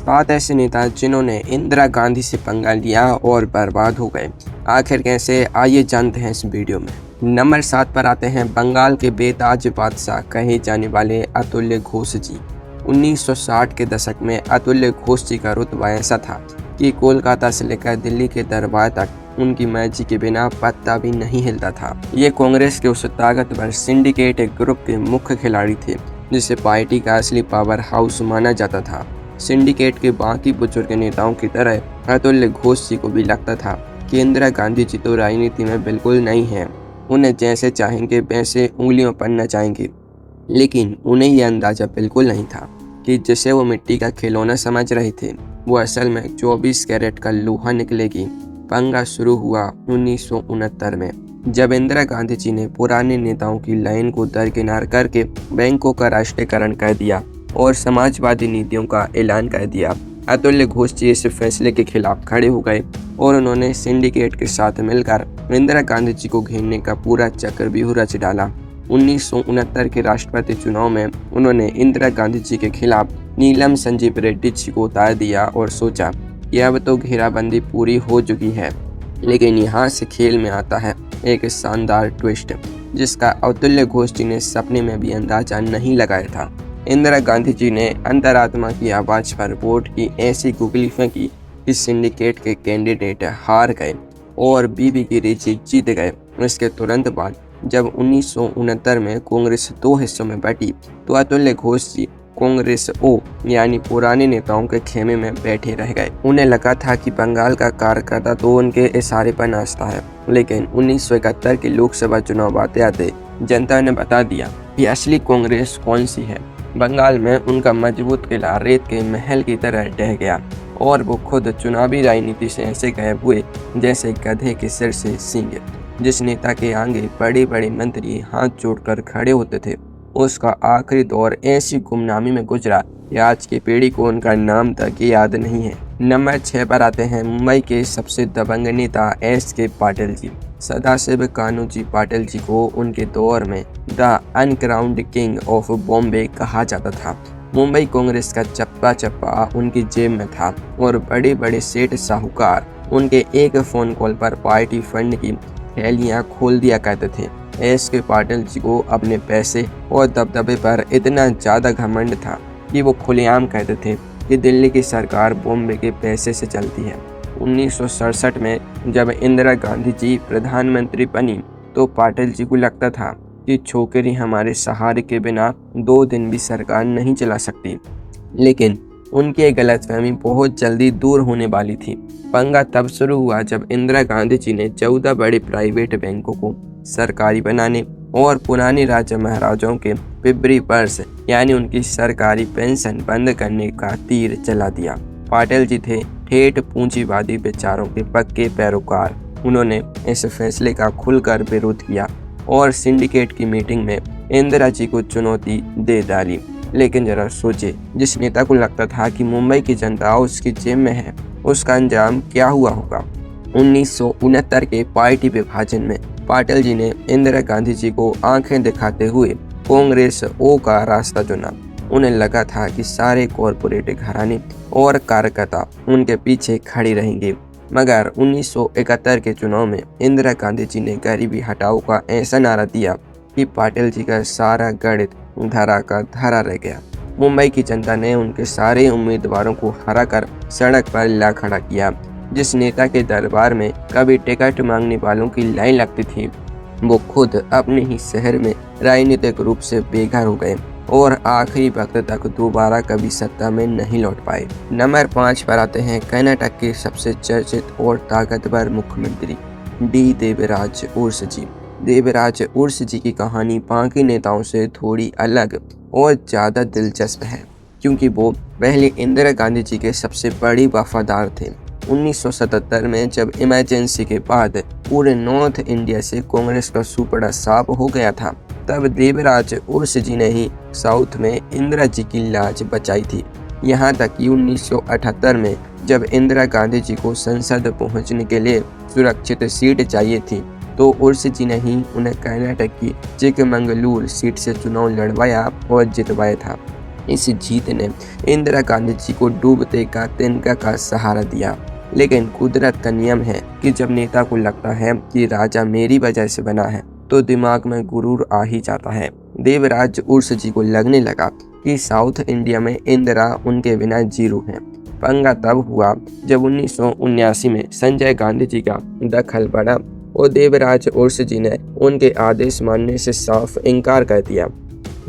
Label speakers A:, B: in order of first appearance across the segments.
A: बात ऐसे नेता जिन्होंने इंदिरा गांधी से पंगा लिया और बर्बाद हो गए। आखिर कैसे, आइए जानते हैं इस वीडियो में। नंबर 7 पर आते हैं बंगाल के बेताज बादशाह कहे जाने वाले अतुल्य घोष जी। 1960 के दशक में अतुल्य घोष जी का रुतबा ऐसा था कि कोलकाता से लेकर दिल्ली के दरबार तक उनकी मर्जी के बिना पत्ता भी नहीं हिलता था। ये कांग्रेस के उस ताकतवर सिंडिकेट ग्रुप के मुख्य खिलाड़ी थे जिसे पार्टी का असली पावर हाउस माना जाता था। सिंडिकेट के बाकी बुजुर्ग नेताओं की तरह अतुल्य घोष जी को भी लगता था कि इंदिरा गांधी जी तो राजनीति में बिल्कुल नहीं है, उन्हें जैसे चाहेंगे वैसे उंगलियों पर नचाएंगे। लेकिन उन्हें यह अंदाजा बिल्कुल नहीं था कि जिसे वो मिट्टी का खिलौना समझ रहे थे वो असल में 24 कैरेट का लोहा निकलेगी। पंगा शुरू हुआ 1969 में, जब इंदिरा गांधी जी ने पुराने नेताओं की लाइन को दरकिनार करके बैंकों का राष्ट्रीयकरण कर दिया और समाजवादी नीतियों का ऐलान कर दिया। अतुल्य घोष जी इस फैसले के खिलाफ खड़े हो गए और उन्होंने सिंडिकेट के साथ मिलकर इंदिरा गांधी जी को घेरने का पूरा चक्रव्यूह रच डाला। 1969 के राष्ट्रपति चुनाव में उन्होंने इंदिरा गांधी जी के खिलाफ नीलम संजीव रेड्डी जी को उतार दिया और सोचा कि अब तो घेराबंदी पूरी हो चुकी है। लेकिन यहाँ से खेल में आता है एक शानदार ट्विस्ट जिसका अतुल्य घोष जी ने सपने में भी अंदाजा नहीं लगाया था। इंदिरा गांधी जी ने अंतरात्मा की आवाज़ पर वोट की ऐसी गुगली फेंकी कि सिंडिकेट के कैंडिडेट हार गए और बीबी गिरी जी जीत गए। इसके तुरंत बाद जब 1969 में कांग्रेस 2 हिस्सों में बटी तो अतुल्य घोष जी कांग्रेस ओ यानी पुराने नेताओं के खेमे में बैठे रह गए। उन्हें लगा था कि बंगाल का कार्यकर्ता तो उनके इशारे पर नाचता है, लेकिन 1971 के लोकसभा चुनाव आते आते जनता ने बता दिया कि असली कांग्रेस कौन सी है। बंगाल में उनका मजबूत किला रेत के महल की तरह ढह गया और वो खुद चुनावी राजनीति से ऐसे गायब हुए जैसे गधे के सिर से सींग। जिस नेता के आगे बड़े बड़े मंत्री हाथ जोड़कर खड़े होते थे उसका आखिरी दौर ऐसी गुमनामी में गुजरा कि आज की पीढ़ी को उनका नाम तक याद नहीं है। नंबर 6 पर आते हैं मुंबई के सबसे दबंग नेता एस.के. पाटिल जी। सदाशिव कान्होजी पाटिल जी को उनके दौर में the uncrowned king of Bombay कहा जाता था। मुंबई कांग्रेस का चप्पा चप्पा उनकी जेब में था और बड़े बड़े सेठ साहूकार उनके एक फ़ोन कॉल पर पार्टी फंड की थैलियां खोल दिया करते थे। एस.के. पाटिल जी को अपने पैसे और दबदबे पर इतना ज़्यादा घमंड था कि वो खुलेआम कहते थे कि दिल्ली की सरकार बॉम्बे के पैसे से चलती है। 1967 में जब इंदिरा गांधी जी प्रधानमंत्री बनी तो पाटिल जी को लगता था कि छोकरी हमारे सहारे के बिना 2 दिन भी सरकार नहीं चला सकती। लेकिन उनकी ये गलतफहमी बहुत जल्दी दूर होने वाली थी। पंगा तब शुरू हुआ जब इंदिरा गांधी जी ने 14 बड़े प्राइवेट बैंकों को सरकारी बनाने और पुराने राजा महाराजाओं के पिबरी पर्स यानी उनकी सरकारी पेंशन बंद करने का तीर चला दिया। पाटिल जी थे ठेठ पूंजीवादी विचारों के पक्के पैरोकार। उन्होंने इस फैसले का खुलकर विरोध किया और सिंडिकेट की मीटिंग में इंदिरा जी को चुनौती दे डाली। लेकिन जरा सोचे, जिस नेता को लगता था कि मुंबई की जनता उसकी जेब में है, उसका अंजाम क्या हुआ होगा। 1969 के पार्टी विभाजन में पाटिल जी ने इंदिरा गांधी जी को आंखें दिखाते हुए कांग्रेस ओ का रास्ता चुना। उन्हें लगा था कि सारे कॉरपोरेट घराने और कार्यकर्ता उनके पीछे खड़ी रहेंगे। मगर 1971 के चुनाव में इंदिरा गांधी जी ने गरीबी हटाओ का ऐसा नारा दिया कि पाटिल जी का सारा गणित धरा का धरा रह गया। मुंबई की जनता ने उनके सारे उम्मीदवारों को हराकर सड़क पर ला खड़ा किया। जिस नेता के दरबार में कभी टिकट मांगने वालों की लाइन लगती थी वो खुद अपने ही शहर में राजनीतिक रूप से बेघर हो गए और आखिरी वक्त तक दोबारा कभी सत्ता में नहीं लौट पाए। नंबर 5 पर आते हैं कर्नाटक के सबसे चर्चित और ताकतवर मुख्यमंत्री डी. देवराज उर्स जी। देवराज उर्स जी की कहानी बाकी नेताओं से थोड़ी अलग और ज़्यादा दिलचस्प है क्योंकि वो पहले इंदिरा गांधी जी के सबसे बड़े वफादार थे। 1977 में जब इमरजेंसी के बाद पूरे नॉर्थ इंडिया से कांग्रेस का सुपड़ा साफ हो गया था तब देवराज उर्स जी ने ही साउथ में इंदिरा जी की लाज बचाई थी। यहाँ तक कि 1978 में जब इंदिरा गांधी जी को संसद पहुँचने के लिए सुरक्षित सीट चाहिए थी तो उर्स जी ने ही उन्हें कर्नाटक की चिकमंगलूर सीट से चुनाव लड़वाया और जितवाया था। इस जीत ने इंदिरा गांधी जी को डूबते का तिनका का सहारा दिया। लेकिन कुदरत का नियम है कि जब नेता को लगता है कि राजा मेरी वजह से बना है तो दिमाग में गुरूर आ ही जाता है। देवराज उर्स जी को लगने लगा कि साउथ इंडिया में इंदिरा उनके बिना जीरो है। पंगा तब हुआ जब 1979 में संजय गांधी जी का दखल बढ़ा और देवराज उर्स जी ने उनके आदेश मानने से साफ इनकार कर दिया।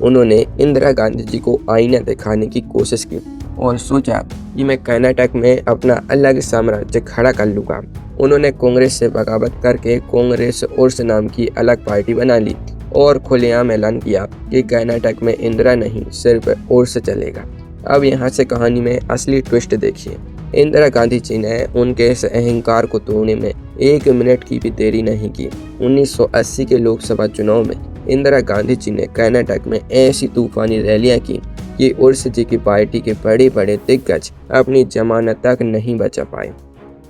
A: उन्होंने इंदिरा गांधी जी को आईना दिखाने की कोशिश की और सोचा कि मैं कर्नाटक में अपना अलग साम्राज्य खड़ा कर लूँगा। उन्होंने कांग्रेस से बगावत करके कांग्रेस उर्स नाम की अलग पार्टी बना ली और खुलेआम ऐलान किया कि कर्नाटक में इंदिरा नहीं सिर्फ उर्स चलेगा। अब यहाँ से कहानी में असली ट्विस्ट देखिए। इंदिरा गांधी जी ने उनके इस अहंकार को तोड़ने में 1 मिनट की भी देरी नहीं की। 1980 के लोकसभा चुनाव में इंदिरा गांधी जी ने कर्नाटक में ऐसी तूफानी रैलियां की कि उर्स जी की पार्टी के बड़े बड़े दिग्गज अपनी जमानत तक नहीं बचा पाए।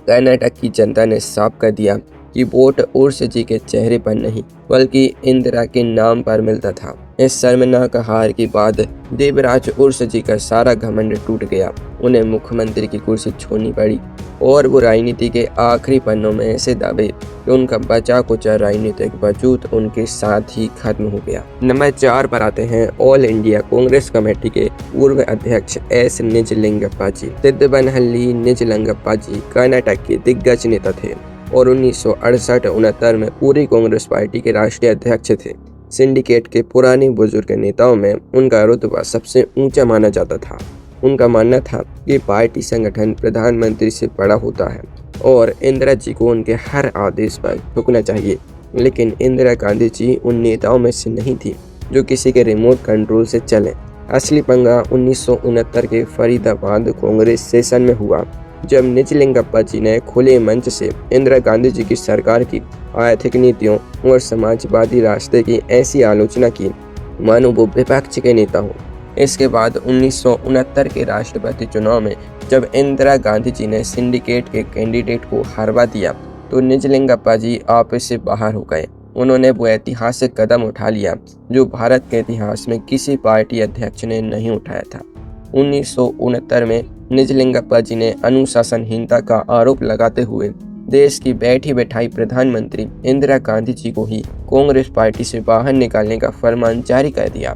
A: कर्नाटक की जनता ने साफ कर दिया कि वोट उर्स जी के चेहरे पर नहीं बल्कि इंदिरा के नाम पर मिलता था। इस शर्मनाक हार के बाद देवराज उर्स जी का सारा घमंड टूट गया। उन्हें मुख्यमंत्री की कुर्सी छोड़नी पड़ी और वो राजनीति के आखिरी पन्नों में ऐसे दबे कि उनका बचा कुचा राजनीतिक वजूद उनके साथ ही खत्म हो गया। नंबर 4 पर आते हैं ऑल इंडिया कांग्रेस कमेटी के पूर्व अध्यक्ष एस निजलिंगप्पा जी। तिरुवनहल्ली निजलिंगप्पा जी कर्नाटक के दिग्गज नेता थे और 1968-69 में पूरी कांग्रेस पार्टी के राष्ट्रीय अध्यक्ष थे। सिंडिकेट के पुराने बुजुर्ग नेताओं में उनका रुतबा सबसे ऊंचा माना जाता था। उनका मानना था कि पार्टी संगठन प्रधानमंत्री से बड़ा होता है और इंदिरा जी को उनके हर आदेश पर झुकना चाहिए। लेकिन इंदिरा गांधी जी उन नेताओं में से नहीं थी जो किसी के रिमोट कंट्रोल से चले। असली पंगा 1969 के फरीदाबाद कांग्रेस सेशन में हुआ जब निजलिंगप्पा जी ने खुले मंच से इंदिरा गांधी जी की सरकार की आर्थिक नीतियों और समाजवादी रास्ते की ऐसी आलोचना की मानो वो विपक्ष के नेता हो। इसके बाद 1969 के राष्ट्रपति चुनाव में जब इंदिरा गांधी जी ने सिंडिकेट के कैंडिडेट को हरवा दिया तो निजलिंगप्पा जी आपस से बाहर हो गए। उन्होंने वो ऐतिहासिक कदम उठा लिया जो भारत के इतिहास में किसी पार्टी अध्यक्ष ने नहीं उठाया था। 1969 में निजलिंगप्पा जी ने अनुशासनहीनता का आरोप लगाते हुए देश की बैठी बैठाई प्रधानमंत्री इंदिरा गांधी जी को ही कांग्रेस पार्टी से बाहर निकालने का फरमान जारी कर दिया।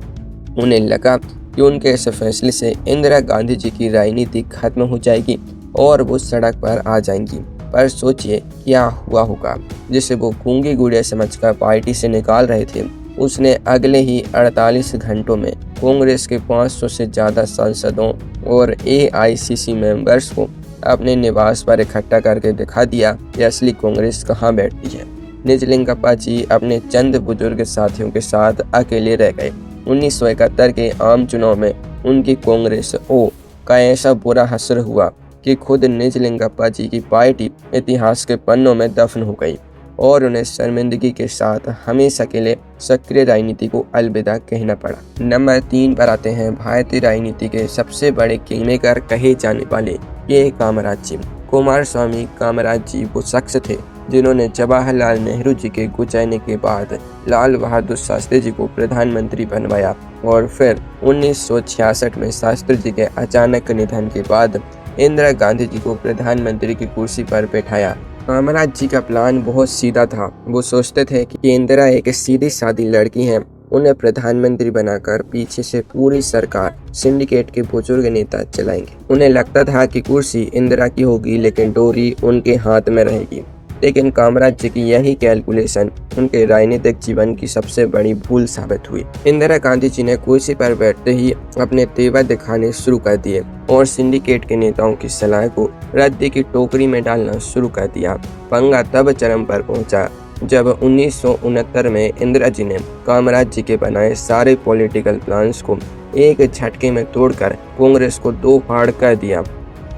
A: उन्हें लगा कि उनके इस फैसले से इंदिरा गांधी जी की राजनीति खत्म हो जाएगी और वो सड़क पर आ जाएंगी। पर सोचिए क्या हुआ होगा। जिसे वो गूंगी गुड़िया समझकर पार्टी से निकाल रहे थे उसने अगले ही 48 घंटों में कांग्रेस के 500 से ज़्यादा सांसदों और AICC मेंबर्स को अपने निवास पर इकट्ठा करके दिखा दिया कि असली कांग्रेस कहाँ बैठती है। निजलिंगप्पा जी अपने चंद बुजुर्ग साथियों के साथ अकेले रह गए। 1971 के आम चुनाव में उनकी कांग्रेस ओ का ऐसा बुरा असर हुआ कि खुद निजलिंगप्पा जी की पार्टी इतिहास के पन्नों में दफन हो गई और उन्हें शर्मिंदगी के साथ हमेशा के लिए सक्रिय राजनीति को अलविदा कहना पड़ा। नंबर 3 पर आते हैं भारतीय राजनीति के सबसे बड़े किंगमेकर कहे जाने वाले के कामराज जी। कुमारस्वामी कामराज जी वो शख्स थे जिन्होंने जवाहरलाल नेहरू जी के गुजरने के बाद लाल बहादुर शास्त्री जी को प्रधानमंत्री बनवाया और फिर 1966 में शास्त्री जी के अचानक निधन के बाद इंदिरा गांधी जी को प्रधानमंत्री की कुर्सी पर बैठाया। कामराज जी का प्लान बहुत सीधा था। वो सोचते थे कि इंदिरा एक सीधी सादी लड़की है, उन्हें प्रधानमंत्री बनाकर पीछे से पूरी सरकार सिंडिकेट के बुजुर्ग नेता चलाएंगे। उन्हें लगता था कि कुर्सी इंदिरा की होगी लेकिन डोरी उनके हाथ में रहेगी। लेकिन कामराज जी की यही कैलकुलेशन उनके राजनीतिक जीवन की सबसे बड़ी भूल साबित हुई। इंदिरा गांधी जी ने कुर्सी पर बैठते ही अपने तेवर दिखाने शुरू कर दिए और सिंडिकेट के नेताओं की सलाह को रद्दी की टोकरी में डालना शुरू कर दिया। पंगा तब चरम पर पहुंचा जब 1969 में इंदिरा जी ने कामराज जी के बनाए सारे पॉलिटिकल प्लान्स को एक झटके में तोड़कर कांग्रेस को दो फाड़ कर दिया।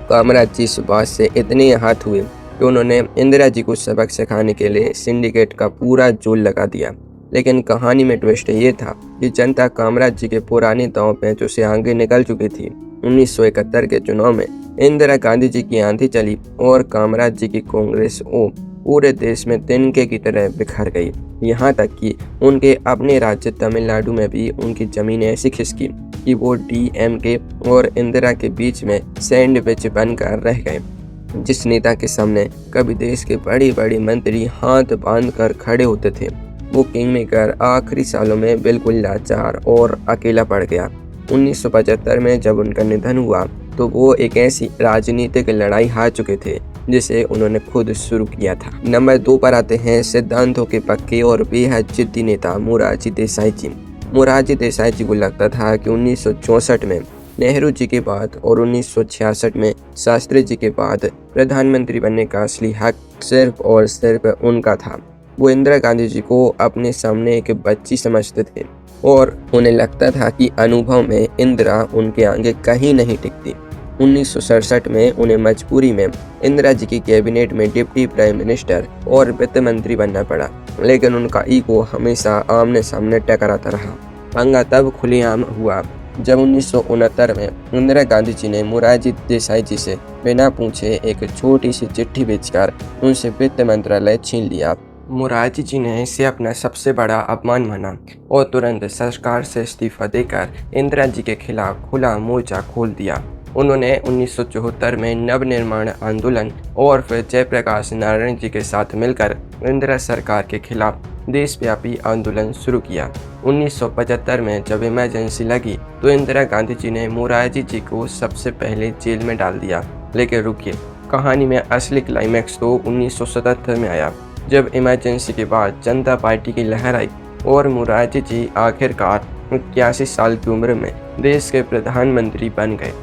A: कामराज जी इस बात से इतने आहत हुए कि उन्होंने इंदिरा जी को सबक सिखाने के लिए सिंडिकेट का पूरा जोर लगा दिया। लेकिन कहानी में ट्विस्ट ये था कि जनता कामराज जी के पुराने दांव पेचों से आगे निकल चुकी थी। 1971 के चुनाव में इंदिरा गांधी जी की आंधी चली और कामराज जी की कांग्रेस पूरे देश में तिनके की तरह बिखर गई। यहाँ तक कि उनके अपने राज्य तमिलनाडु में भी उनकी जमीन ऐसी खिसकी कि वो डीएमके और इंदिरा के बीच में सैंडविच बनकर रह गए। जिस नेता के सामने कभी देश के बड़े बड़े मंत्री हाथ बांधकर खड़े होते थे, वो किंग मेकर आखिरी सालों में बिल्कुल लाचार और अकेला पड़ गया। 1975 में जब उनका निधन हुआ तो वो एक ऐसी राजनीतिक लड़ाई हार चुके थे जिसे उन्होंने खुद शुरू किया था। नंबर 2 पर आते हैं सिद्धांतों के पक्के और बेहद जिद्दी नेता मोरारजी देसाई जी। मोरारजी देसाई जी को लगता था कि 1964 में नेहरू जी के बाद और 1966 में शास्त्री जी के बाद प्रधानमंत्री बनने का असली हक सिर्फ और सिर्फ उनका था। वो इंदिरा गांधी जी को अपने सामने एक बच्ची समझते थे और उन्हें लगता था कि अनुभव में इंदिरा उनके आगे कहीं नहीं टिकती। 1967 में उन्हें मजबूरी में इंदिरा जी की कैबिनेट में डिप्टी प्राइम मिनिस्टर और वित्त मंत्री बनना पड़ा, लेकिन उनका ईगो हमेशा आमने सामने टकराता रहा। पंगा तब खुलेआम हुआ जब 1969 में इंदिरा गांधी जी ने मोरारजी देसाई जी से बिना पूछे एक छोटी सी चिट्ठी भेजकर उनसे वित्त मंत्रालय छीन लिया। मोरारजी जी ने इसे अपना सबसे बड़ा अपमान माना और तुरंत सरकार से इस्तीफा देकर इंदिरा जी के खिलाफ खुला मोर्चा खोल दिया। उन्होंने 1974 में नवनिर्माण आंदोलन और फिर जयप्रकाश नारायण जी के साथ मिलकर इंदिरा सरकार के खिलाफ देशव्यापी आंदोलन शुरू किया। 1975 में जब इमरजेंसी लगी तो इंदिरा गांधी जी ने मोरारजी जी को सबसे पहले जेल में डाल दिया। लेकिन रुकिए, कहानी में असली क्लाइमैक्स तो 1977 में आया, जब इमरजेंसी के बाद जनता पार्टी की लहर आई और मोरारजी जी आखिरकार 81 साल की उम्र में देश के प्रधानमंत्री बन गए।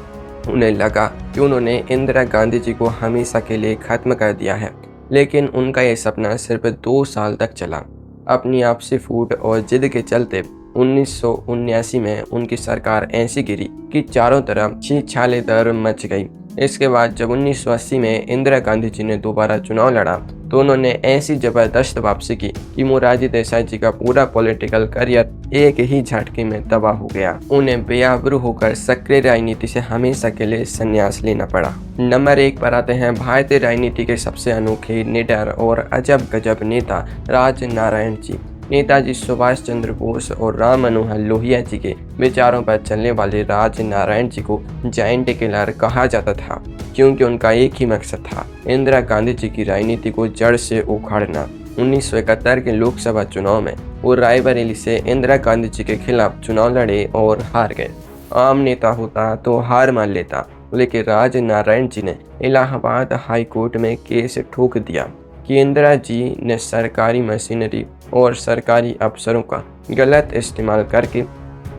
A: उन्हें लगा कि उन्होंने इंदिरा गांधी जी को हमेशा के लिए खत्म कर दिया है, लेकिन उनका ये सपना सिर्फ 2 साल तक चला। अपनी आपसी फूट और जिद के चलते 1979 में उनकी सरकार ऐसी गिरी कि चारों तरफ छीछालेदर मच गई। इसके बाद जब 1980 में इंदिरा गांधी जी ने दोबारा चुनाव लड़ा तो उन्होंने ऐसी जबरदस्त वापसी की कि मोरारजी देसाई जी का पूरा पॉलिटिकल करियर एक ही झटके में तबाह हो गया। उन्हें बेआबरू होकर सक्रिय राजनीति से हमेशा के लिए संन्यास लेना पड़ा। नंबर 1 पर आते हैं भारतीय राजनीति के सबसे अनोखे, निडर और अजब गजब नेता राजनारायण जी। नेताजी सुभाष चंद्र बोस और राम मनोहर लोहिया जी के विचारों पर चलने वाले राजनारायण जी को जायंट किलर कहा जाता था, क्योंकि उनका एक ही मकसद था, इंदिरा गांधी जी की राजनीति को जड़ से उखाड़ना। 1971 के लोकसभा चुनाव में वो रायबरेली से इंदिरा गांधी जी के खिलाफ चुनाव लड़े और हार गए। आम नेता होता तो हार मान लेता, लेकिन राजनारायण जी ने इलाहाबाद हाई कोर्ट में केस ठोक दिया कि इंदिरा जी ने सरकारी मशीनरी और सरकारी अफसरों का गलत इस्तेमाल करके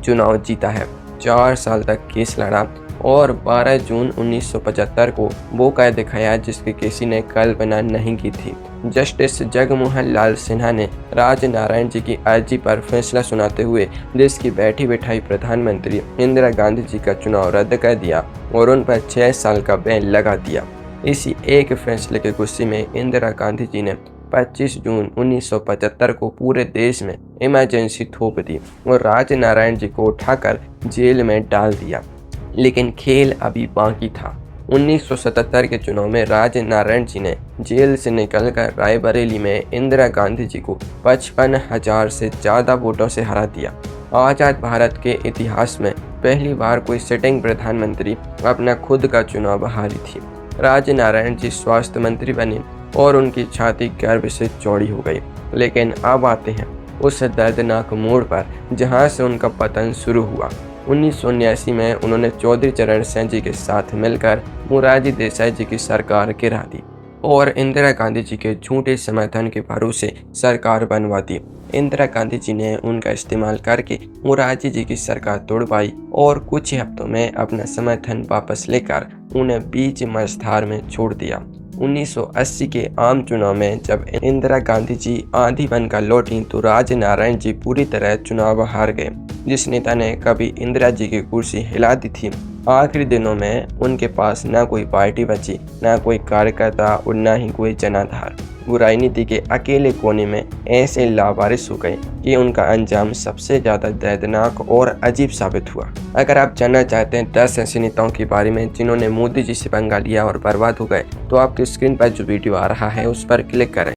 A: चुनाव जीता है। 4 साल तक केस लड़ा और 12 जून 1975 को वो कह दिखाया जिसकी किसी ने कल्पना नहीं की थी। जस्टिस जगमोहन लाल सिन्हा ने राजनारायण जी की अर्जी पर फैसला सुनाते हुए देश की बैठी बिठाई प्रधानमंत्री इंदिरा गांधी जी का चुनाव रद्द कर दिया और उन पर 6 साल का बैन लगा दिया। इसी एक फैसले के गुस्से में इंदिरा गांधी जी ने 25 जून 1975 को पूरे देश में इमरजेंसी थोप दी और राजनारायण जी को उठाकर जेल में डाल दिया। लेकिन खेल अभी बाकी था। 1977 के चुनाव में राजनारायण जी ने जेल से निकलकर रायबरेली में इंदिरा गांधी जी को 55,000 से ज़्यादा वोटों से हरा दिया। आज़ाद भारत के इतिहास में पहली बार कोई सिटिंग प्रधानमंत्री अपना खुद का चुनाव हारी थी। राजनारायण जी स्वास्थ्य मंत्री बने और उनकी छाती गर्व से चौड़ी हो गई। लेकिन अब आते हैं उस दर्दनाक मोड़ पर जहां से उनका पतन शुरू हुआ। 1979 में उन्होंने चौधरी चरण सिंह जी के साथ मिलकर मोरारजी देसाई जी की सरकार गिरा दी और इंदिरा गांधी जी के झूठे समर्थन के भरोसे सरकार बनवा दी। इंदिरा गांधी जी ने उनका इस्तेमाल करके मोरारजी जी की सरकार तोड़वाई और कुछ ही हफ्तों में अपना समर्थन वापस लेकर उन्हें बीच मझधार में छोड़ दिया। 1980 के आम चुनाव में जब इंदिरा गांधी जी आंधी बनकर लौटी तो राजनारायण जी पूरी तरह चुनाव हार गए। जिस नेता ने कभी इंदिरा जी की कुर्सी हिला दी थी, आखिरी दिनों में उनके पास न कोई पार्टी बची, न कोई कार्यकर्ता और न ही कोई जनाधार। वो राजनीति के अकेले कोने में ऐसे लावारिस हो गए कि उनका अंजाम सबसे ज़्यादा दर्दनाक और अजीब साबित हुआ। अगर आप जानना चाहते हैं 10 ऐसे नेताओं के बारे में जिन्होंने मोदी जी से पंगा लिया और बर्बाद हो गए, तो आपकी स्क्रीन पर जो वीडियो आ रहा है उस पर क्लिक करें।